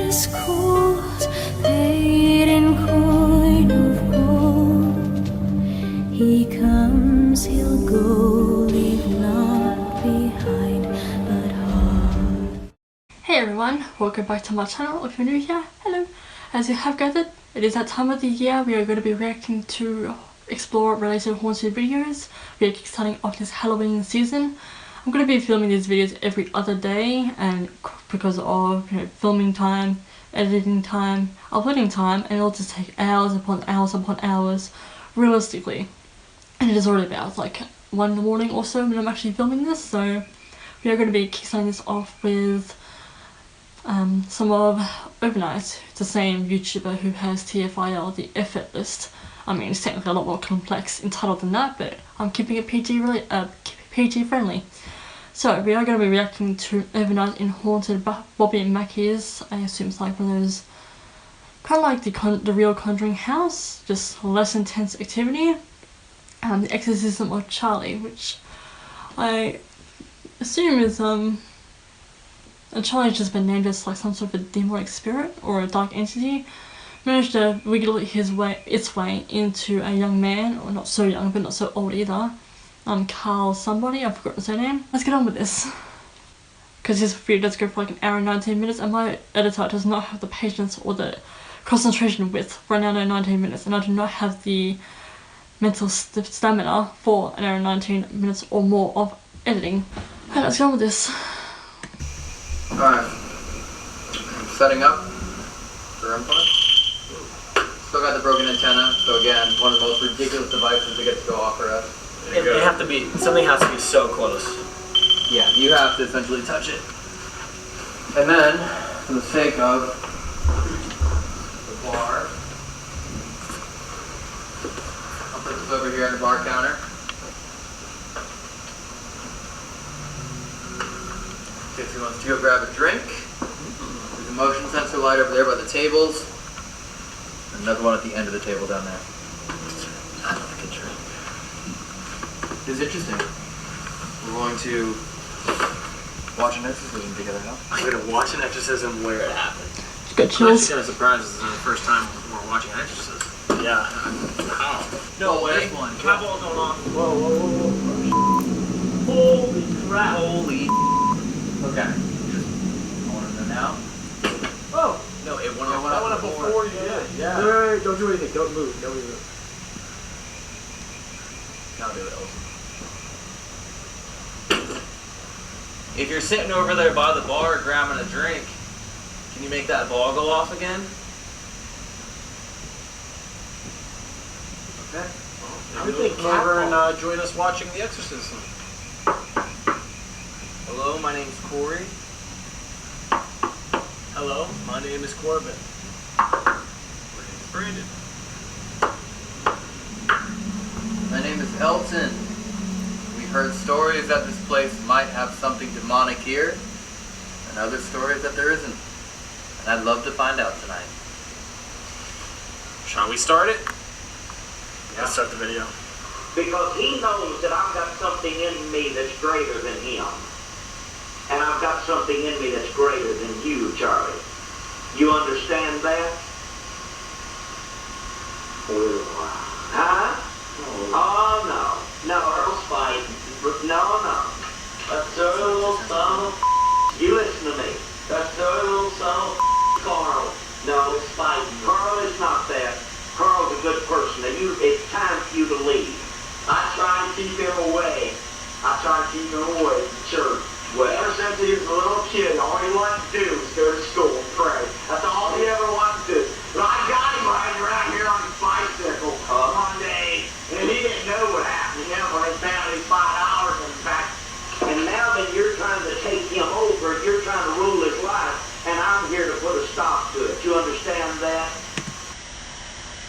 is cold, fading coin of gold. He comes, he'll go, leave naught behind but heart. Hey everyone, welcome back to my channel. If you're new here, hello. As you have gathered, it is that time of the year we are going to be reacting to explore related haunted videos. We are kickstarting off this Halloween season. I'm going to be filming these videos every other day, and because of filming time, editing time, uploading time, and it'll just take hours upon hours upon hours realistically. And it is already about like 1 in the morning or so when I'm actually filming this, so we are going to be kickstarting this off with some of Overnight, the same YouTuber who has TFIL, the effort list. I mean, it's technically a lot more complex entitled than that, but I'm keeping it PG friendly. So we are going to be reacting to Overnight in Haunted Bobby Mackey's. I assume it's like one of those, kind of like the real Conjuring house, just less intense activity. The Exorcism of Charlie, which I assume is Charlie's just been named as like some sort of a demonic spirit or a dark entity. Managed to wiggle its way into a young man, or not so young but not so old either. Carl somebody, I forgot his name. Let's get on with this, because this video does go for like an hour and 19 minutes, and my editor does not have the patience or the concentration width for an hour and 19 minutes, and I do not have the mental stamina for an hour and 19 minutes or more of editing. Okay, let's get on with this. Alright, setting up the REM pod. Still got the broken antenna, so again, one of the most ridiculous devices to get to go off for us. They have to be, something has to be so close. Yeah, you have to essentially touch it. And then, for the sake of the bar, I'll put this over here on the bar counter. In case he wants to go grab a drink. There's a motion sensor light over there by the tables. And another one at the end of the table down there. I like a drink. It's interesting. We're going to watch an exorcism together now. I'm gonna watch an exorcism where it happened. Good chills. I'm kind of surprised this is the first time we're watching an exorcism. Yeah. How? No way. One. Eyeball going off. Whoa, whoa, whoa, whoa. Holy crap. Holy. Okay. I want to know now. Oh. No, it went That off. went up before you did. Yeah. Yeah. Hey, don't do anything. Don't move. Nobody move. Now do it, Elton. If you're sitting over there by the bar grabbing a drink, can you make that ball go off again? Okay. Maybe come over and join us watching The Exorcism. Hello, my name's Corey. Hello, my name is Corbin. My name's Brandon. My name is Elton. We heard stories that this place might have something demonic here, and other stories that there isn't. And I'd love to find out tonight. Shall we start it? Let's start the video. Because he knows that I've got something in me that's greater than him. And I've got something in me that's greater than you, Charlie. You understand that? Huh? Oh, no. No, Earl's fighting. No, no. That's the little son of you listen to me. That's the little son of Carl. No, it's fighting. Carl is not that. Carl's a good person. And it's time for you to leave. I try and keep him away. I try and keep him away from church. Well, ever since he was a little kid, all he wanted to do was go to school and pray. That's all he ever wanted to do. But I got him riding around here on his bicycle one day, and he didn't know what happened to him when he found his $5 in the back. And now that you're trying to take him over, you're trying to rule his life, and I'm here to put a stop to it. You understand that?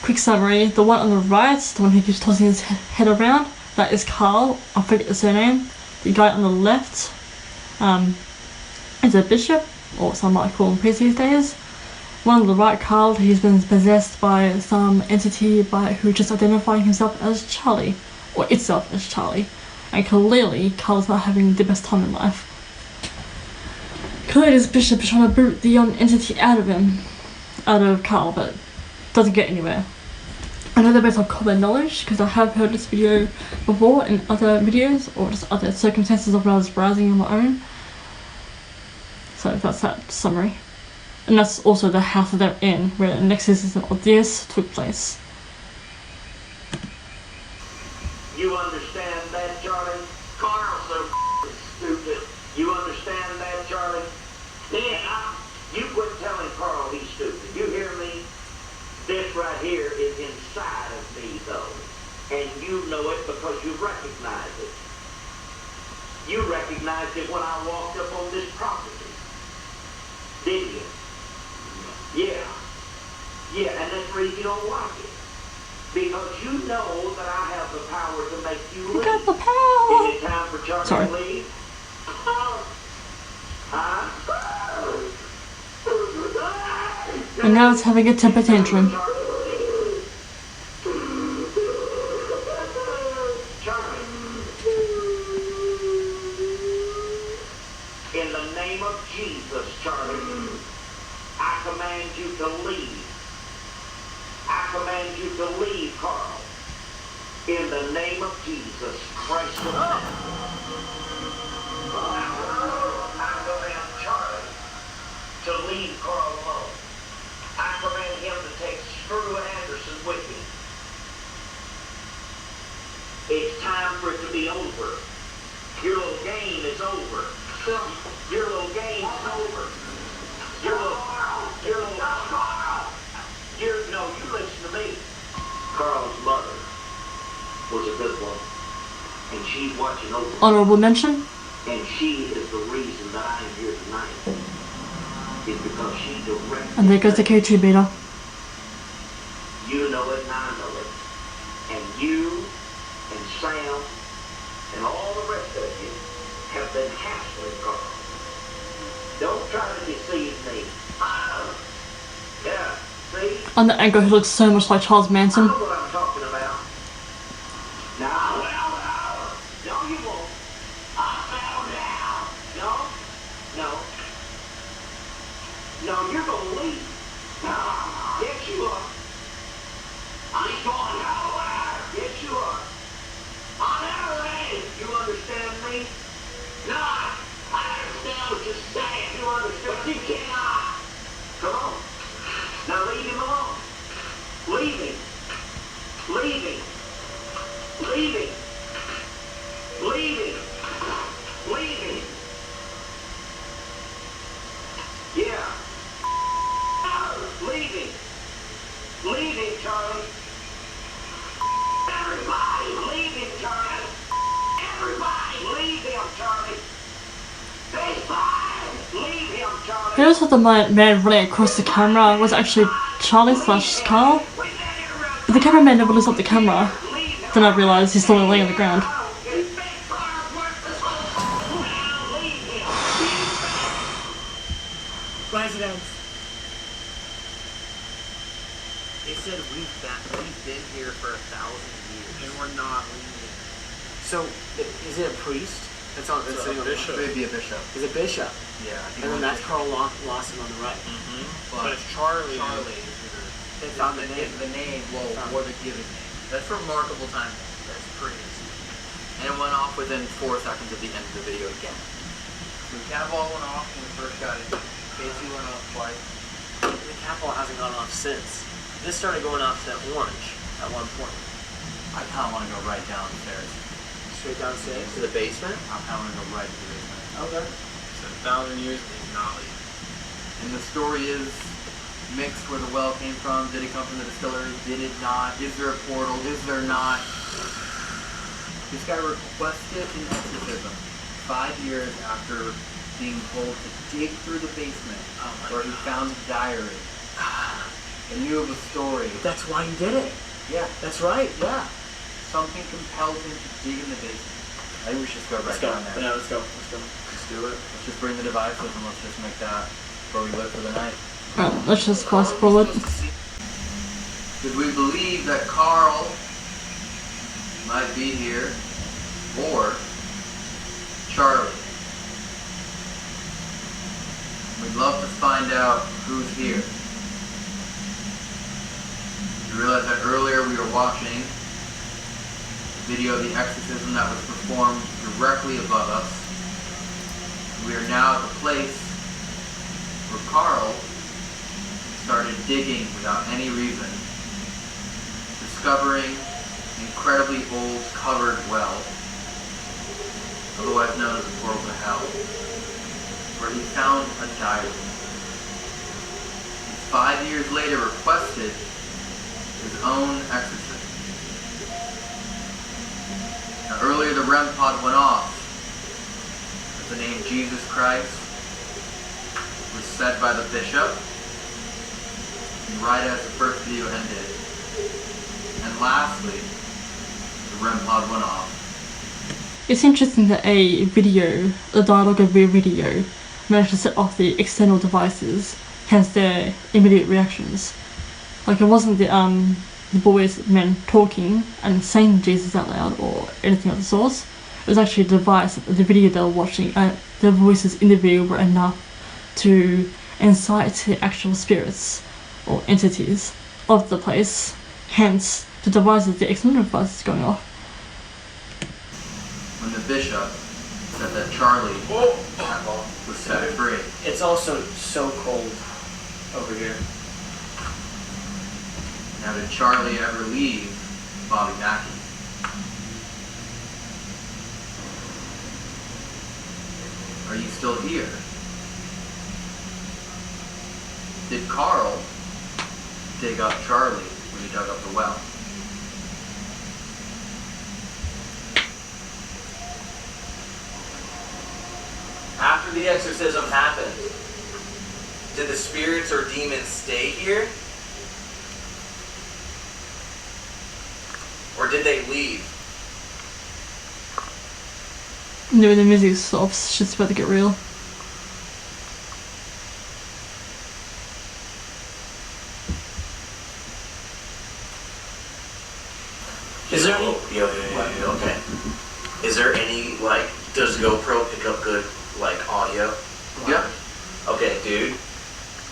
Quick summary, the one on the right, the one who keeps tossing his head around, that is Carl, I forget the surname. The guy on the left is a bishop, or some might call him priest these days. One on the right, Carl, he's been possessed by some entity who just identifying himself as Charlie, or itself as Charlie. And clearly, Carl's not having the best time in life. clearly this bishop is trying to boot the entity out of Carl, but doesn't get anywhere. I know they're based on common knowledge because I have heard this video before in other videos or just other circumstances of when I was browsing on my own. So that's that summary. And that's also the house that they're in, where an exorcism of this took place. You understand that, Charlie? Carl's so stupid. You understand that, Charlie? Yeah. You quit telling Carl he's stupid. You hear me? This right here is inside of me, though. And you know it because you recognize it. You recognized it when I walked up on this property. Did you? Yeah. Yeah, and that's the reason you don't like it. Because you know that I have the power to make you leave. You got the power! Is it time for Charlie Sorry. to leave? And now it's having a temper tantrum. Charlie. In the name of Jesus, Charlie, I command you to leave. I command you to leave, Carl. In the name of Jesus Christ of Nazareth. I command Charlie to leave Carl alone. I command him to take Screw Anderson with him. It's time for it to be over. Your little game is over. Your little game's over. No, you listen to me. Carl's mother was a good woman, and she's watching over me. Honorable mention. And she is the reason that I am here tonight. Is because she directed. And there goes the K2 beta. You know it and I know it. And you and Sam and all the rest of you have been hassling Carl. Don't try to deceive me. Yeah, see? On the angle, he looks so much like Charles I Manson. know what I'm talking about. Now, no, you won't. I found out. No, you're gonna leave. Yes, you are. I'm going nowhere. Yes, you are. I'll never leave. You understand me? No, I understand what you're saying. You understand? But you cannot. Come on. Now leave him alone. Leave him. Leave him. Leave him. Leave him. Leave him. Yeah. Leave him. Leave him, Charlie. Everybody, leave him, Charlie. Everybody, leave him, Charlie. Stay fine. Leave him, Charlie. I also thought the man running across the camera was actually Charlie / Carl. But the cameraman never lifts up the camera. Then I realised he's still laying on the ground. Residents. They said we've been here for 1,000 years. And we're not leaving. So, is it a priest? That's on. That's It's a bishop. Maybe be a bishop. Is it bishop? Yeah, I think And then it was that's Carl Lawson on the right. But it's Charlie. Charlie is either They found the is name. the name, or the given name. That's remarkable timing. That's crazy. And it went off within 4 seconds of the end of the video again. So the cat ball went off when we first got in. Casey went off twice. The cat ball hasn't gone off since. This started going off to orange at one point. I kind of want to go right downstairs. Straight downstairs. To the basement? I kind of want to go right to the basement. Okay. So 1,000 years and he's not leaving. And the story is mixed where the well came from. Did it come from the distillery? Did it not? Is there a portal? Is there not? This guy requested an exorcism 5 years after being told to dig through the basement where he found a diary and knew of a story. That's why he did it. Yeah, That's right. Yeah. something compelled him to dig in the basement. I think we should just go right Let's go. down there. Yeah, let's go. Let's go. Let's do it. Let's just bring the devices and let's just make that where we live for the night. Alright, let's just fast forward. Did we believe that Carl might be here, or Charlie? We'd love to find out who's here. You realize that earlier we were watching a video of the exorcism that was performed directly above us. We are now at the place where Carl started digging without any reason, discovering an incredibly old covered well, otherwise known as the portal to hell, where he found a diary. And 5 years later requested his own exorcism. Now earlier the REM pod went off as the name Jesus Christ was said by the bishop, and right as the first video ended. And lastly, the REM pod went off. It's interesting that a dialogue of a video, managed to set off the external devices, hence their immediate reactions. Like, it wasn't the boys, men talking and saying Jesus out loud or anything of the sort. It was actually a device, the video they were watching, their voices in the video were enough to incite the actual spirits or entities of the place, hence the devices, the external devices going off. When the bishop said that Charlie was set free. It's also so cold over here. Now did Charlie ever leave Bobby Mackey? Are you still here? Did Carl dig up Charlie when he dug up the well? After the exorcism happened, did the spirits or demons stay here? Or did they leave? And then when the music stops, shit's about to get real. Is there any? Okay. Is there any, like, does GoPro pick up good, like, audio? Yeah. Okay, dude.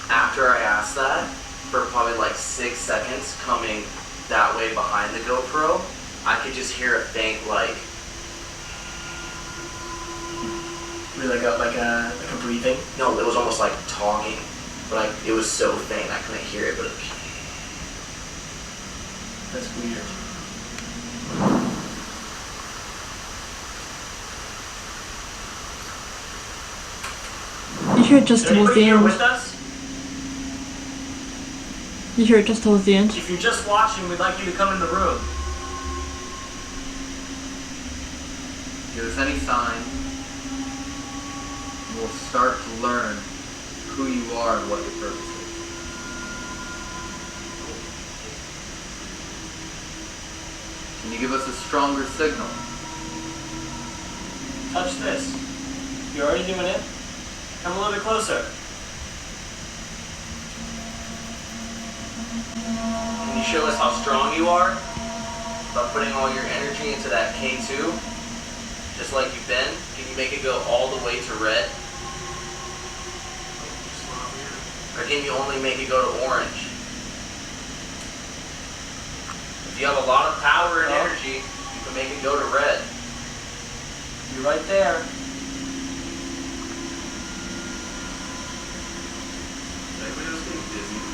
After I asked that, for probably like 6 seconds coming that way behind the GoPro, I could just hear a faint, like, Really got like a breathing. no, it was almost like talking, but it was so faint I couldn't hear it, but That's weird. You hear it just Is towards anybody the here end. with us? You hear it just towards the end. If you're just watching, we'd like you to come in the room. Give us any sign, and we'll start to learn who you are and what your purpose is. Can you give us a stronger signal? Touch this. You already doing it? Come a little bit closer. can you show us how strong you are? By putting all your energy into that K2, just like you've been. Can you make it go all the way to red? Or can you only make it go to orange? If you have a lot of power and energy, you can make it go to red. You're right there.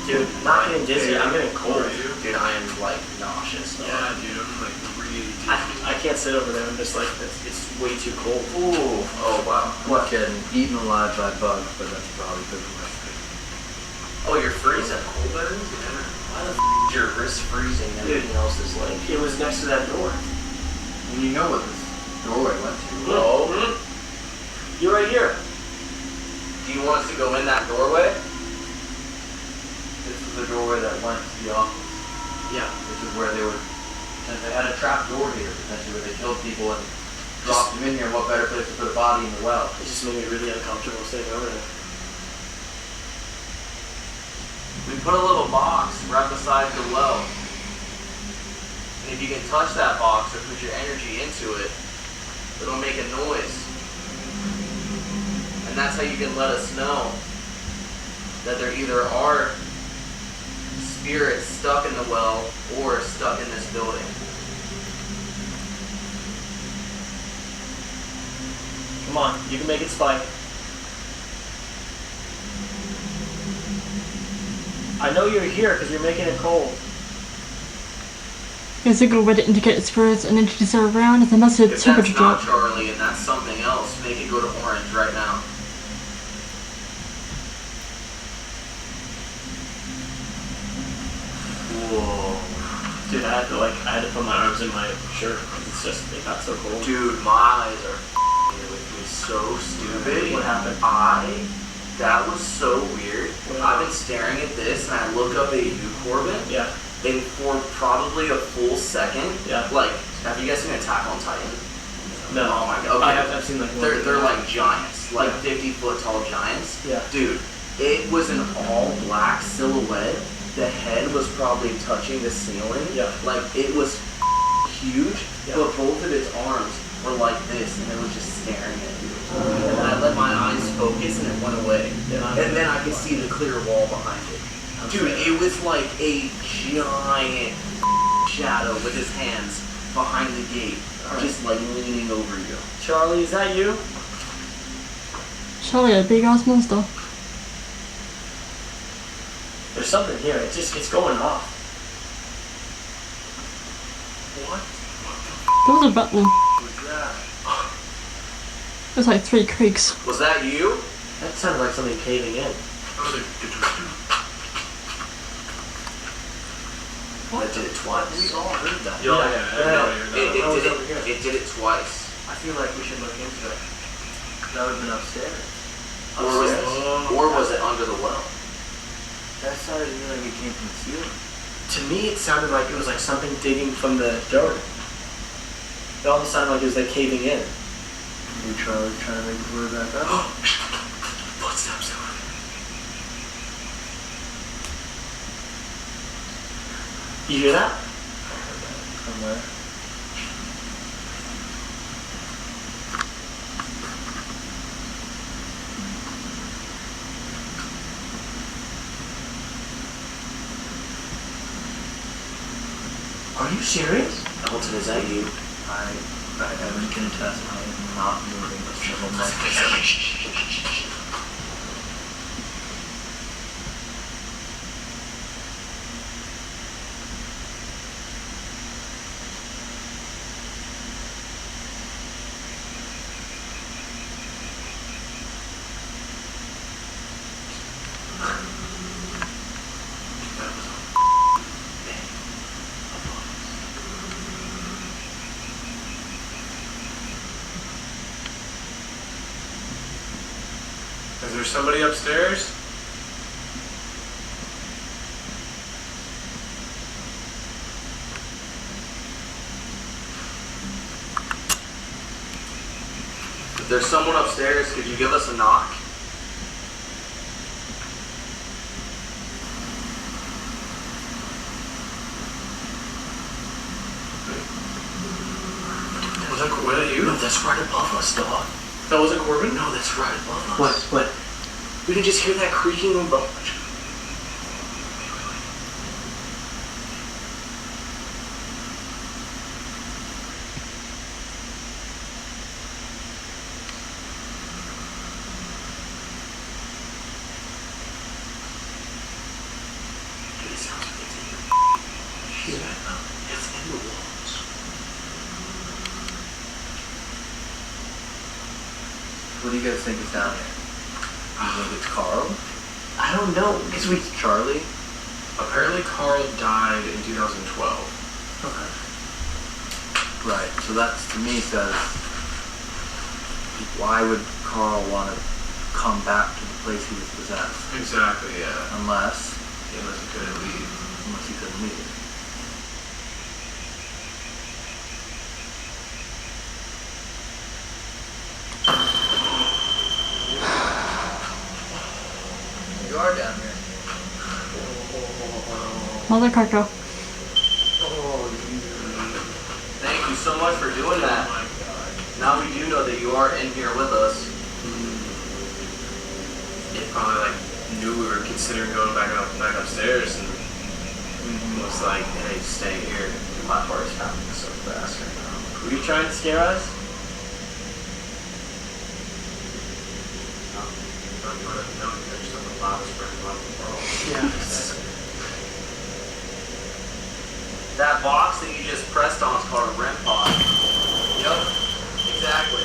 Dude, not getting dizzy, I'm getting cold. Dude, I am like nauseous. Though. Yeah, dude, I'm like really dizzy. I can't sit over there, I'm just like this. It's way too cold. Ooh, oh wow. I'm kidding. Eaten alive by bugs, but that's probably because of my sleep. Oh, you're freezing. Why the f is your wrist freezing and everything else is like... It was next to that door. And you know what this doorway went to. No. You're right here. Do you want us to go in that doorway? This is the doorway that went to the office. Yeah. This is where they would, since they had a trap door here, potentially, where they killed people and dropped them in here. What better place to put a body in the well? It just made me really uncomfortable sitting over there. We put a little box right beside the well. And if you can touch that box or put your energy into it, it'll make a noise. And that's how you can let us know that there either are spirits stuck in the well or stuck in this building. Come on, you can make it spike. I know you're here because you're making it cold. Here's a good way to indicate spirits and energies are around, and there must be a If temperature that's not drop. Charlie and that's something else, make it go to orange right now. Whoa. Dude, I had to put my arms in my shirt because it's just, it got so cold. Dude, my eyes are f***ing with me so stupid. What happened? That was so weird. I've been staring at this and I look up at you, Corbin. Yeah. And for probably a full second, Yeah. like, have you guys seen Attack on Titan? No. Oh my god. Okay. I've seen like They're like giants, like Yeah. 50-foot tall giants. Yeah. Dude, it was an all black silhouette. The head was probably touching the ceiling. Yeah. Like it was huge, Yeah. but both of its arms were like this, and it was just staring at you. And then I let my eyes focus, and it went away. And then I could see the clear wall behind it. Dude, it was like a giant shadow with his hands behind the gate, just like leaning over you. Charlie, is that you? Charlie, a big ass monster. There's something here. It's going off. What? There was a button. Was that? There's like 3 creaks. Was that you? That sounded like something caving in. That did it twice. We all heard that. It did it twice. I feel like we should look into it. That would have been upstairs. Or was it under the well? That sounded to me like it came from the ceiling. To me, it sounded like it was like something digging from the dirt. It almost sounded like it was like caving in. Maybe Charlie's trying to make his way back up. Footsteps. You hear that? Somewhere. Are you serious? Elton, is that you? I can attest I am not moving a single muscle. Is there somebody upstairs? If there's someone upstairs, could you give us a knock? Was that you? No, that's right above us, dog. That wasn't Corbin? No, that's right above us. What? We can just hear that creaking above. Dude, it sounds like it's in the shit. It's in the walls. What do you guys think is down here? You think it's Carl? I don't know. Because we... Charlie? Apparently Carl died in 2012. Okay. Right, so that to me says, why would Carl want to come back to the place he was possessed? Exactly, yeah. Unless He couldn't leave. he couldn't leave. You are down here. Motherfucker. Thank you so much for doing that. Now we do know that you are in here with us. It probably like knew we were considering going back upstairs, and was like, hey, stay here. My heart's pounding so fast right now. Were you trying to scare us? No, you want to know you're just the loudest friend in the world. Yeah. That box that you just pressed on is called a REM pod. Yep, exactly.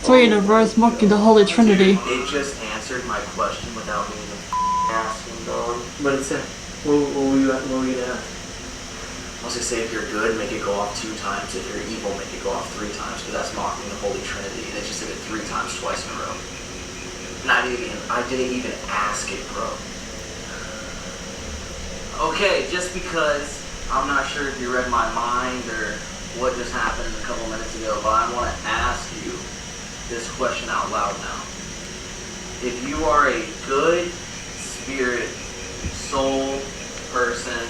Three in a row is mocking the Holy Trinity. It just answered my question without me even asking, dog. What did it say? What were you gonna ask? I was gonna say, if you're good, make it go off 2 times. If you're evil, make it go off 3 times, because that's mocking the Holy Trinity. And it just did it 3 times, twice in a row. And I didn't even ask it, bro. Okay, just because I'm not sure if you read my mind or what just happened a couple minutes ago, but I want to ask you this question out loud now. If you are a good spirit, soul, person,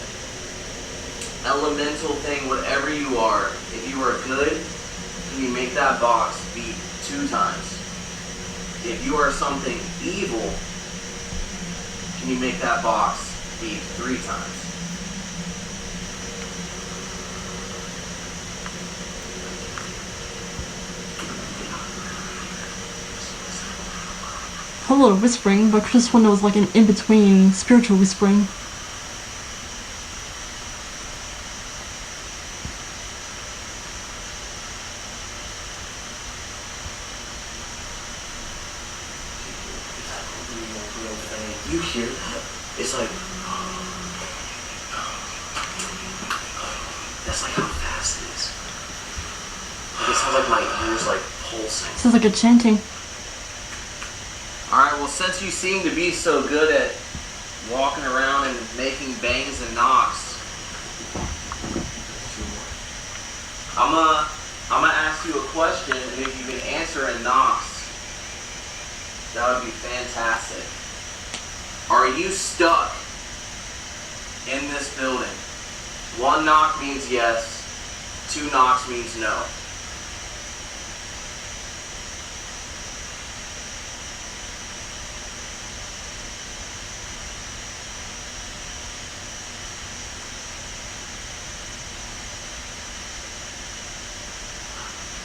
elemental thing, whatever you are, if you are good, can you make that box beat 2 times? If you are something evil, can you make that box beat 3 times? A lot of whispering, but Chris wonder was like an in-between spiritual whispering. You hear that? It's like, that's like how fast it is. Like, it sounds like my ears like pulsing. Sounds like a chanting. Alright, well, since you seem to be so good at walking around and making bangs and knocks, I'm gonna ask you a question, and if you can answer in knocks, that would be fantastic. Are you stuck in this building? 1 knock means yes, 2 knocks means no.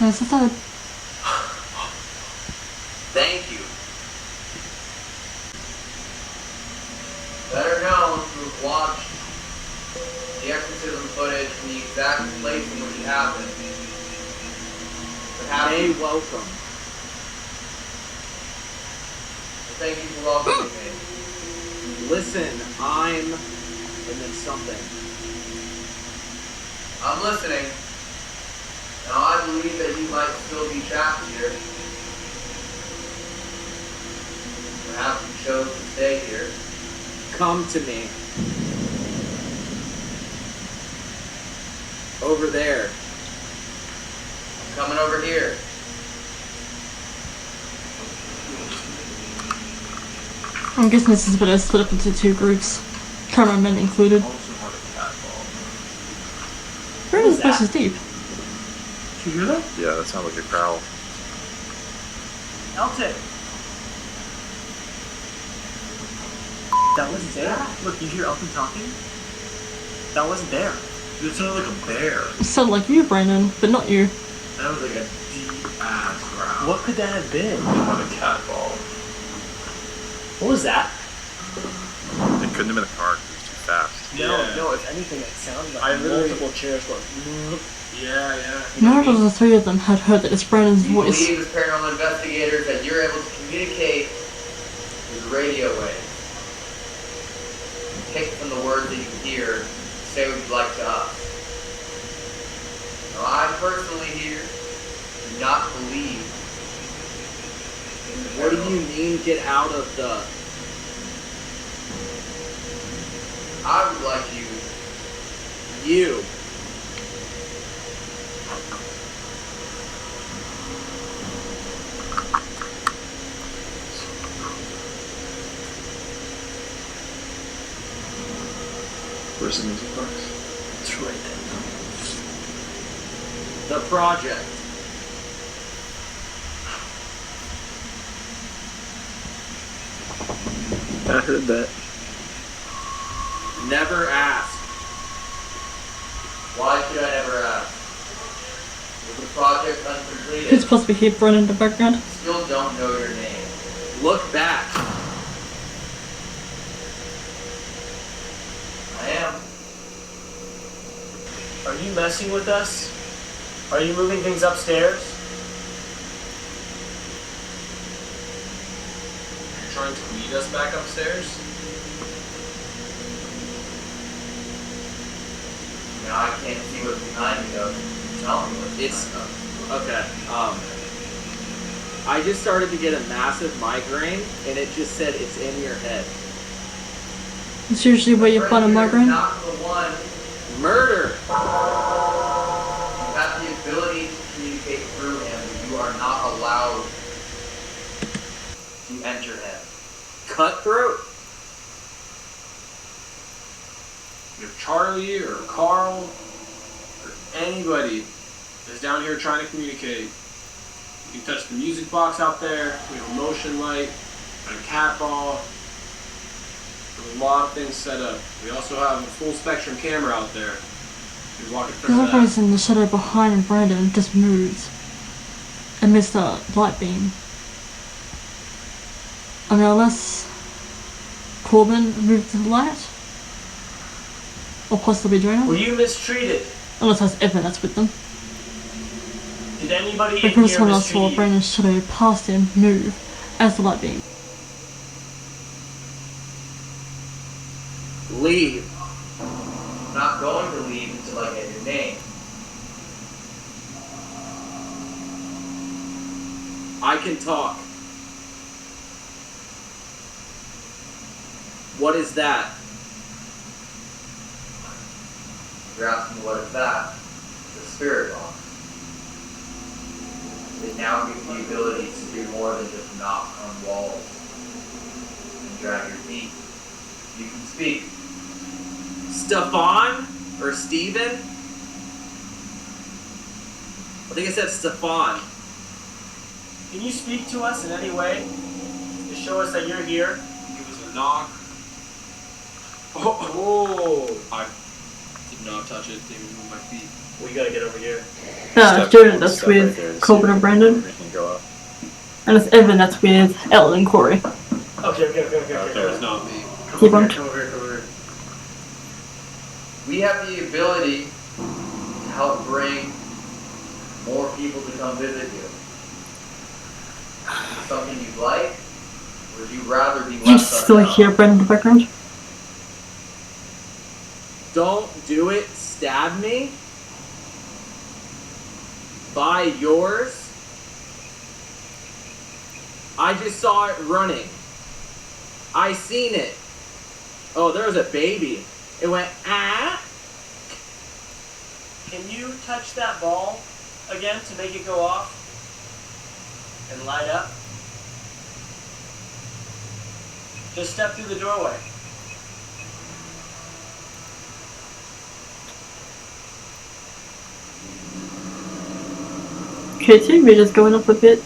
Yes, I thought. Thank you. Better known to have watched the Exorcism footage from the exact place in which it happened. Hey, welcome. Thank you for welcoming me. Listen, I'm... and then something. I'm listening. Now I believe that you might still be trapped here. Perhaps you chose to stay here. Come to me. Over there. I'm coming over here. I'm guessing this is better split up into 2 groups. Cameramen included. Where is this deep? Did you hear that? Yeah, that sounds like a growl. Elton! That wasn't there. Look, you hear Elton talking? That wasn't there. It sounded like a bear. It sounded like you, Brandon, but not you. That was like a deep ass growl. What could that have been? On a cat ball. What was that? It couldn't have been a car because it was too fast. No, if anything, it sounded like multiple chairs going. Yeah. None of the 3 of them had heard that it's Brandon's You voice. believe as paranormal investigators that you're able to communicate with radio waves. Take from the words that you hear, say what you'd like to us. Now I personally here do not believe in the What do paranormal. you mean, get out of the... I would like you You. Where's the music box? It's right there. The project. I heard that. Never ask. Why should I never ask? Is the project uncompleted? It's supposed to be here running in the background. Still don't know your name. Look back. I am. Are you messing with us? Are you moving things upstairs? You're trying to lead us back upstairs? Now I can't see what's behind me though. Tell me what's It's behind me. okay. I just started to get a massive migraine, and it just said it's in your head. It's usually where you find a migraine. Not the one. Murder. You have the ability to communicate through him, but you are not allowed to enter him. Cutthroat. If Charlie or Carl or anybody is down here trying to communicate, you can touch the music box out there. We have a motion light and a cat ball. There's a lot of things set up. We also have a full spectrum camera out there. You can walk in For front of some that. reason, the shadow behind Brandon just moves amidst the light beam. I mean, unless Corbin moved to the light, or possibly Jonah. Were you mistreated? Unless that's Evan that's with them. Did anybody in Because here when I saw mistreat you? Brandon's shadow past him move as the light beam. Leave. I'm not going to leave until I get your name. I can talk. What is that? You're asking what is that? The spirit box. It now gives you the ability to do more than just knock on walls and drag your feet. You can speak. Stefan? Or Steven? I think I said Stefan. Can you speak to us in any way? To show us that you're here? Give us a knock. Oh! I did not touch it. Didn't move my feet. We gotta get over here. No, it's Jonah that's with Corbin and Brandon. Everything go up. And it's Evan that's with Elton and Corey. Okay. That was not me. Keep on. Come over here. We have the ability to help bring more people to come visit you. Is it something you'd like? Or would you rather be You left still unknown? hear Brandon in the background? Don't do it. Stab me. Buy yours. I just saw it running. I seen it. Oh, there was a baby. It went, ah. Can you touch that ball again to make it go off? And light up? Just step through the doorway. Okay, team, we're just going up a bit.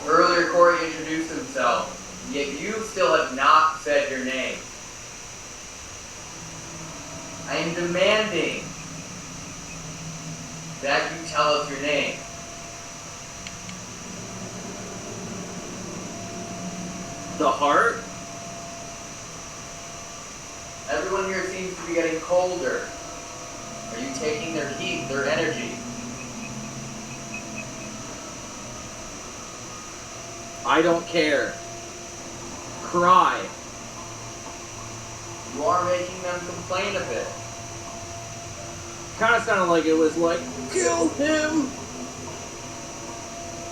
Earlier, Corey introduced himself, yet you still have not said your name. I am demanding that you tell us your name. The heart? Everyone here seems to be getting colder. Are you taking their heat, their energy? I don't care. Cry. You are making them complain a bit. Kind of sounded like it was like, kill him.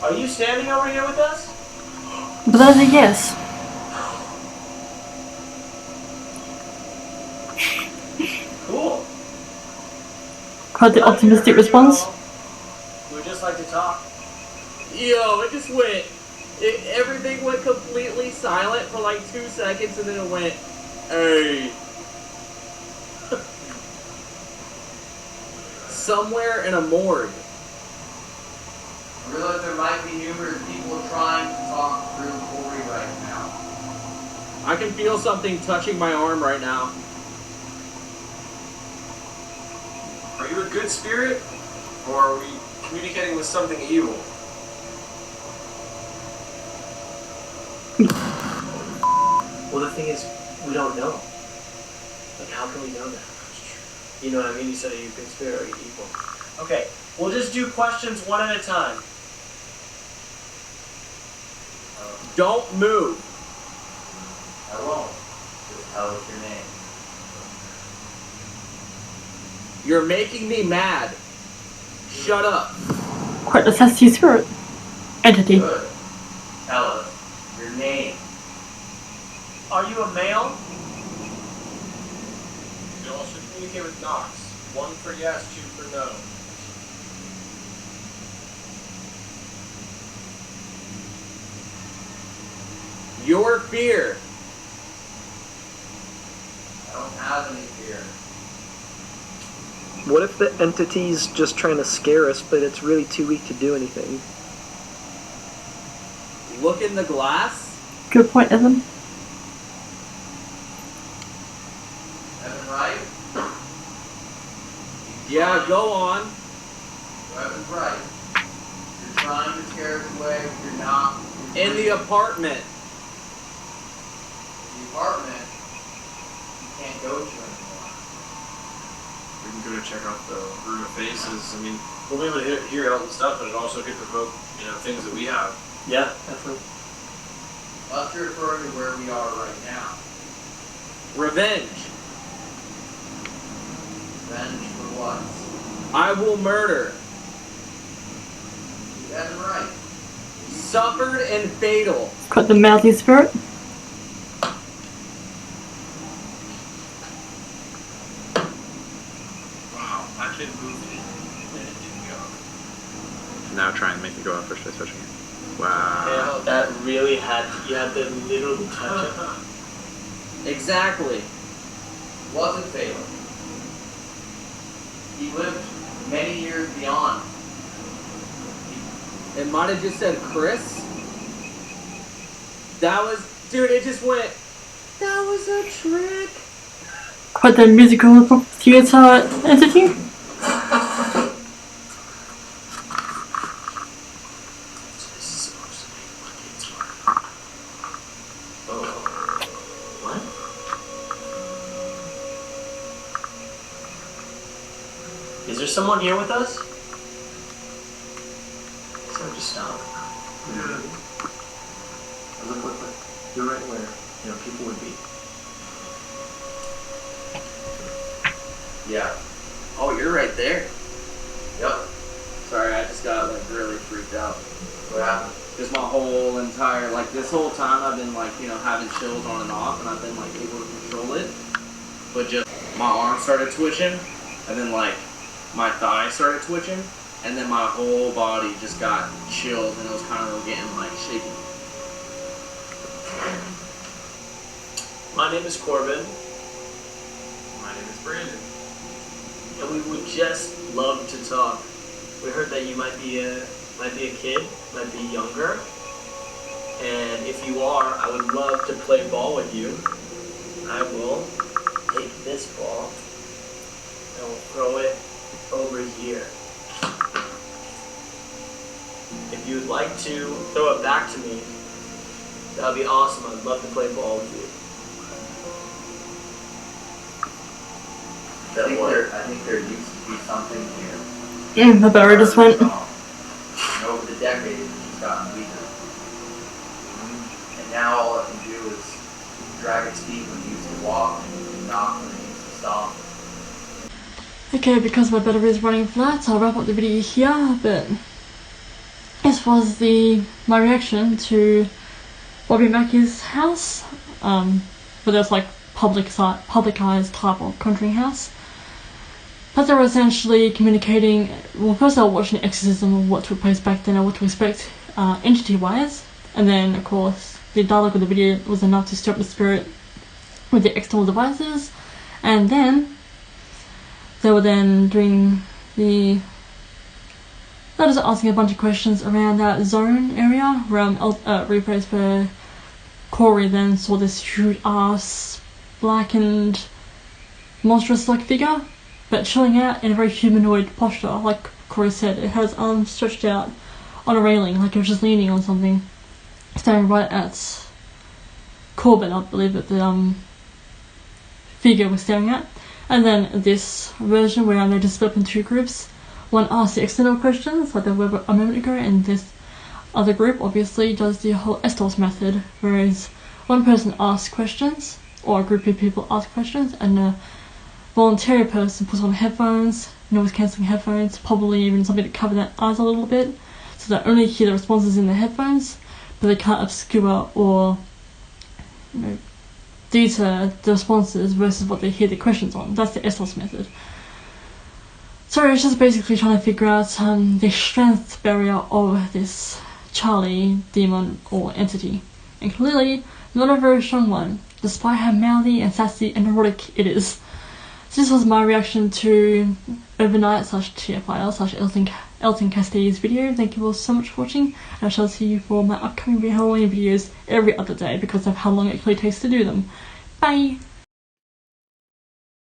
Are you standing over here with us? But that's a yes. Cool. Quite the optimistic response. We'd just like to talk. Yo, it just went Everything went completely silent for like 2 seconds, and then it went, hey. Somewhere in a morgue. I realize there might be numerous people trying to talk through Corey right now. I can feel something touching my arm right now. Are you a good spirit? Or are we communicating with something evil? Well, the thing is, we don't know. Like, how can we know that? You know what I mean? You said, are you good spirit or are you evil? Okay, we'll just do questions one at a time. Don't move. I won't. Just tell us your name. You're making me mad. Shut up. Quite a sassy spirit. Entity. Good. Tell us your name. Are you a male? You also communicate with Knox. 1 for yes, 2 for no. Your fear. I don't have any fear. What if the entity's just trying to scare us, but it's really too weak to do anything? Look in the glass. Good point, Evan. Evan, right? Yeah, go on. Evan's right. You're trying to scare us away, but you're not. In the apartment. The apartment, you can't go to anymore. We can go to check out the room of faces. I mean, we'll be able to hear Elton's stuff, but it also could provoke, things that we have. Yeah, definitely. Unless you're referring to where we are right now. Revenge. Revenge for what? I will murder. Evan, right. Suffered and fatal. Quite the mouthy spirit. Wow, I can move it and it didn't go. Now try and make it go up first by touching it. Wow. Yeah, that really you had to literally touch it. Exactly. Wasn't fatal. He lived many years beyond. It might have just said Chris. That was, dude, it just went, that was a trick. Quite the musical theatre entity. What? Is there someone here with us? So just stop. Look. You're right where, people would be. Yeah. Oh, you're right there. Yep. Sorry, I just got really freaked out. What happened? Just my whole entire, this whole time I've been having chills on and off, and I've been able to control it. But just my arm started twitching, and then my thigh started twitching, and then my whole body just got chills, and it was kind of getting shaky. My name is Corbin, My name is Brandon. and we would just love to talk. We heard that you might be a kid, might be younger, and if you are, I would love to play ball with you. I will take this ball and we'll throw it over here. If you would like to throw it back to me, that would be awesome. I'd love to play ball with you. I think there used to be something here. The battery just went. And over the decades, it's just gotten weaker. And now all it can do is drag its feet when it used to walk and knock when it used to stomp. Okay, because my battery is running flat, I'll wrap up the video here, but this was my reaction to Bobby Mackey's house, but there's publicized type of country house. But they were essentially communicating, well, first I was watching Exorcism of what took place back then and what to expect entity-wise, And then, of course, the dialogue of the video was enough to stir up the spirit with the external devices. And then they were then doing the... They were just asking a bunch of questions around that zone area where replays per Corey then saw this huge ass, blackened, monstrous-like figure, but chilling out in a very humanoid posture, like Corey said. It has arms stretched out on a railing, like it was just leaning on something, staring right at Corbin, I believe that the figure was staring at. And then this version where they just split up in two groups. One asks the external questions, like they were a moment ago, and this other group obviously does the whole Estos method, whereas one person asks questions, or a group of people ask questions, and a voluntary person puts on headphones, noise cancelling headphones, probably even something to cover their eyes a little bit, so they only hear the responses in the headphones, but they can't obscure or deter the responses versus what they hear the questions on. That's the Estos method. So it's just basically trying to figure out the strength barrier of this Charlie demon or entity, and clearly not a very strong one, despite how mouthy and sassy and erotic it is. So this was my reaction to Overnight /TFIL Elton Castee's video. Thank you all so much for watching, and I shall see you for my upcoming Halloween videos every other day because of how long it actually takes to do them. Bye!